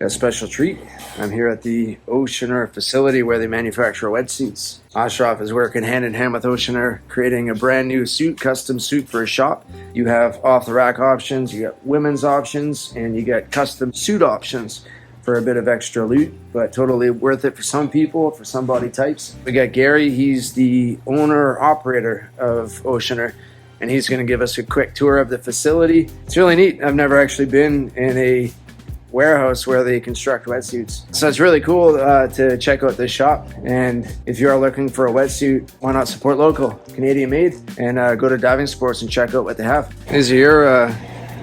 Got a special treat. I'm here at the Oceaner facility where they manufacture wetsuits. Ashraf is working hand in hand with Oceaner, creating a brand new suit, custom suit for a shop. You have off-the-rack options, you got women's options, and you got custom suit options for a bit of extra loot, but totally worth it for some people, for some body types. We got Gary, he's the owner-operator of Oceaner, and he's gonna give us a quick tour of the facility. It's really neat. I've never actually been in a warehouse where they construct wetsuits. So it's really cool to check out this shop. And if you are looking for a wetsuit, why not support local, Canadian made, and go to Diving Sports and check out what they have. These are your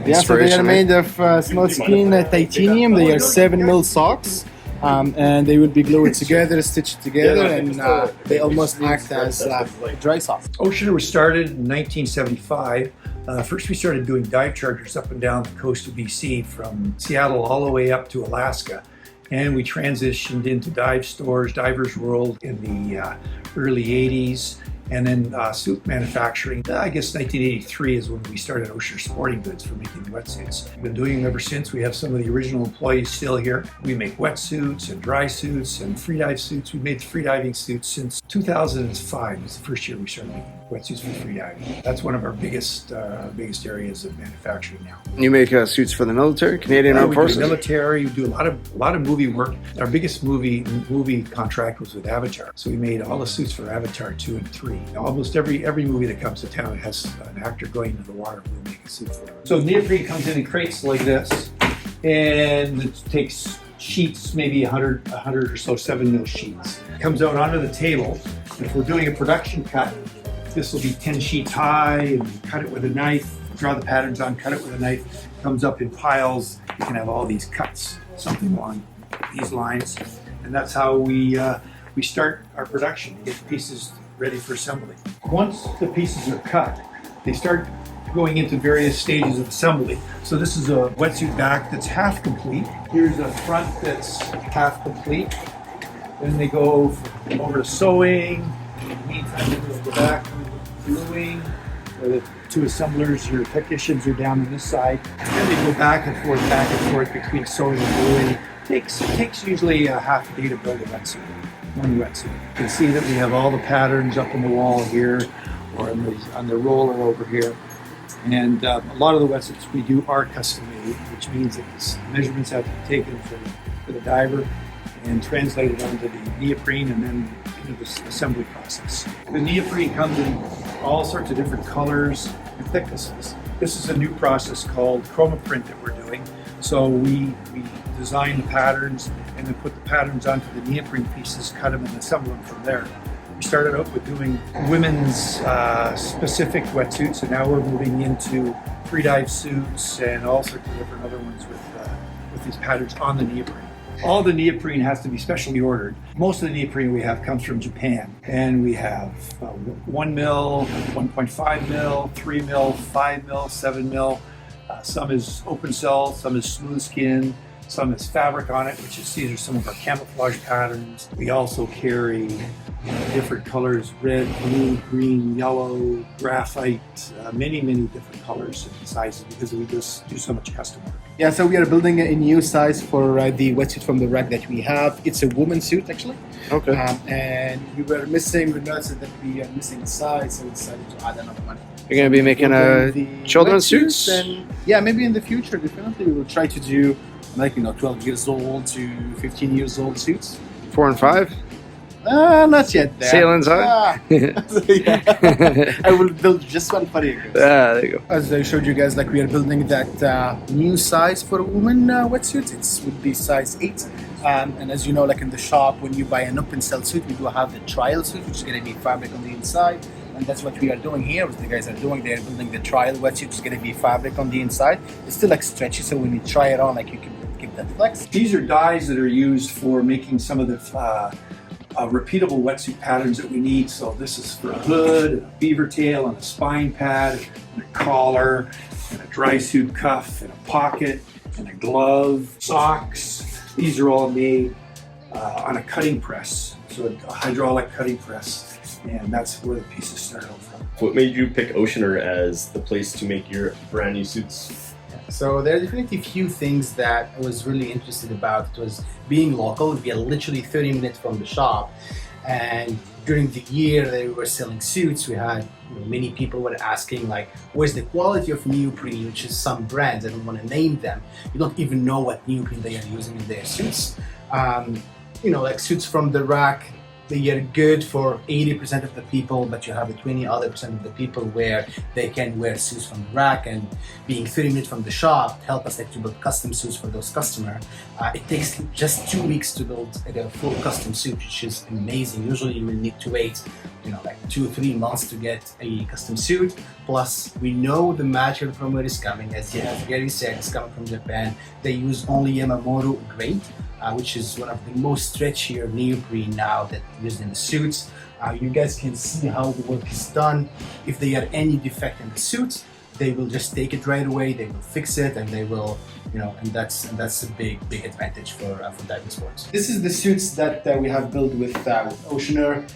yeah, so they are made of Snorkeling titanium. They are 7mm socks. And they would be glued together, stitched together, and they almost act as dry socks. Oceaner was started in 1975. First we started doing dive charters up and down the coast of BC from Seattle all the way up to Alaska. And we transitioned into dive stores, Divers World in the early 80s. And then suit manufacturing, I guess 1983 is when we started Oceaner Sporting Goods for making wetsuits. We've been doing them ever since. We have some of the original employees still here. We make wetsuits and dry suits and freedive suits. We've made freediving suits since 2005 was the first year we started making wetsuits for freediving. That's one of our biggest areas of manufacturing now. You make suits for the military, Canadian Armed Forces? We do military, we do a lot of movie work. Our biggest movie contract was with Avatar. So we made all the suits for Avatar 2 and 3. Almost every movie that comes to town has an actor going into the water. We'll make a suit for them. So neoprene comes in crates like this, and it takes sheets, maybe 100 or so 7mm sheets. It comes out onto the table. And if we're doing a production cut, this will be 10 sheets high, and you cut it with a knife, draw the patterns on, cut it with a knife. It comes up in piles. You can have all these cuts, something along these lines, and that's how we start our production to get the pieces ready for assembly. Once the pieces are cut, they start going into various stages of assembly. So this is a wetsuit back that's half complete. Here's a front that's half complete. Then they go over to sewing. In the meantime, they go back to gluing. The two assemblers, your technicians, are down on this side. And they go back and forth between sewing and gluing. Takes usually a half a day to build a wetsuit. One wetsuit. You can see that we have all the patterns up on the wall here, or on the roller over here. And a lot of the wetsuits we do are custom made, which means that the measurements have to be taken for the diver and translated onto the neoprene and then into the assembly process. The neoprene comes in all sorts of different colors and thicknesses. This is a new process called chroma print that we're doing. So we design the patterns and then put the patterns onto the neoprene pieces, cut them and assemble them from there. We started out with doing women's specific wetsuits, and now we're moving into freedive suits and all sorts of different other ones with these patterns on the neoprene. All the neoprene has to be specially ordered. Most of the neoprene we have comes from Japan, and we have 1mm, 1.5mm, 3mm, 5mm, 7mm. Some is open cell, some is smooth skin, some is fabric on it, these are some of our camouflage patterns. We also carry different colors: red, blue, green, yellow, graphite, many different colors and sizes, because we just do so much custom work. Yeah, so we are building a new size for the wetsuit from the rack that we have. It's a woman's suit, actually. Okay. And we noticed that we are missing a size, so we decided to add another one. You're going to be making children's suits? And yeah, maybe in the future, definitely we will try to do 12 years old to 15 years old suits. 4 and 5? Not yet. Sailing's high? I will build just one for you guys. There you go. As I showed you guys, we are building that new size for a woman wetsuit. It would be size 8. And as you know, in the shop, when you buy an open cell suit, we do have the trial suit, which is going to be fabric on the inside. And that's what we are doing here. What the guys are doing, they are building the trial wetsuit, which is going to be fabric on the inside. It's still stretchy, so when you try it on, you can give that flex. These are dyes that are used for making some of the repeatable wetsuit patterns that we need. So this is for a hood, a beaver tail, and a spine pad, and a collar, and a dry suit cuff, and a pocket, and a glove, socks. These are all made on a cutting press, so a hydraulic cutting press. And that's where the pieces start out from. What made you pick Oceaner as the place to make your brand new suits? So there are definitely a few things that I was really interested about. It was being local. We are literally 30 minutes from the shop, and during the year that we were selling suits, we had many people were asking like, where's the quality of neoprene, which is some brands, I don't want to name them, you don't even know what neoprene they are using in their suits. Like suits from the rack, they are good for 80% of the people, but you have the 20 other percent of the people where they can wear suits from the rack, and being 30 minutes from the shop help us like to build custom suits for those customers. It takes just 2 weeks to build like a full custom suit, which is amazing. Usually you will need to wait, like 2 or 3 months to get a custom suit. Plus, we know the material from where it's coming. As Gary said, it's coming from Japan. They use only Yamamoto grade, which is one of the most stretchier neoprene now that used in the suits. You guys can see how the work is done. If there are any defect in the suits, they will just take it right away. They will fix it, and they will, and that's a big advantage for diving sports. This is the suits that we have built with Oceaner.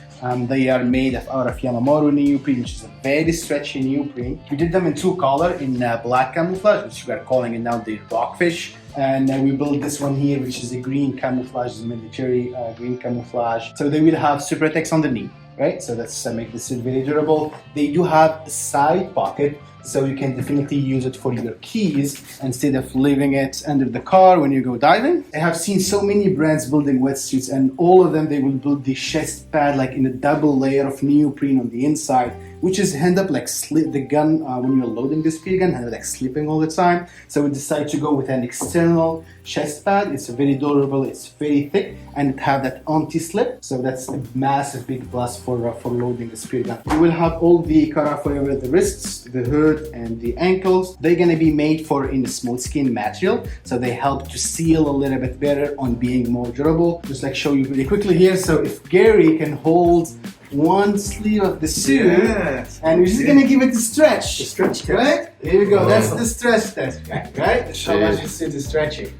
They are made out of Yamamoto neoprene, which is a very stretchy neoprene. We did them in 2 colors, in black camouflage, which we are calling it now the rockfish. And we built this one here, which is a green camouflage, military green camouflage. So they will have Supratex on the knee, right? So that's make the suit very durable. They do have a side pocket, so you can definitely use it for your keys instead of leaving it under the car when you go diving. I have seen so many brands building wetsuits, and all of them, they will build the chest pad like in a double layer of neoprene on the inside, which is end up like slip the gun when you're loading the speed gun, and like slipping all the time. So we decided to go with an external chest pad. It's very durable, it's very thick, and it have that anti-slip. So that's a massive big plus for loading the speed gun. You will have all the cutoff over the wrists, the hood, and the ankles. They're gonna be made in a smooth skin material, so they help to seal a little bit better on being more durable. Just like show you really quickly here. So if Gary can hold one sleeve of the suit, yes, and we're just gonna give it a stretch. The stretch test. Right? Here we go. That's the stretch test, right? That's how much the suit is stretching.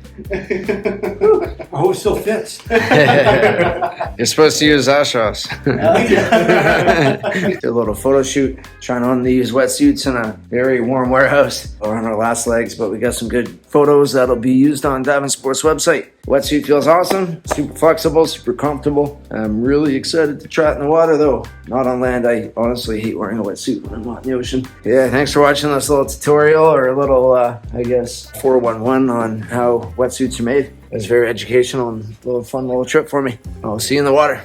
Oh, it still fits. You're supposed to use Ashraf's. Did a little photo shoot trying on these wetsuits in a very warm warehouse. We're on our last legs, but we got some good photos that'll be used on Diving Sports website. Wetsuit feels awesome, super flexible, super comfortable. I'm really excited to try it in the water though. Not on land. I honestly hate wearing a wetsuit when I'm not in the ocean. Yeah, thanks for watching this little tutorial, or a little, 411 on how wetsuits are made. It was very educational and a little fun little trip for me. I'll see you in the water.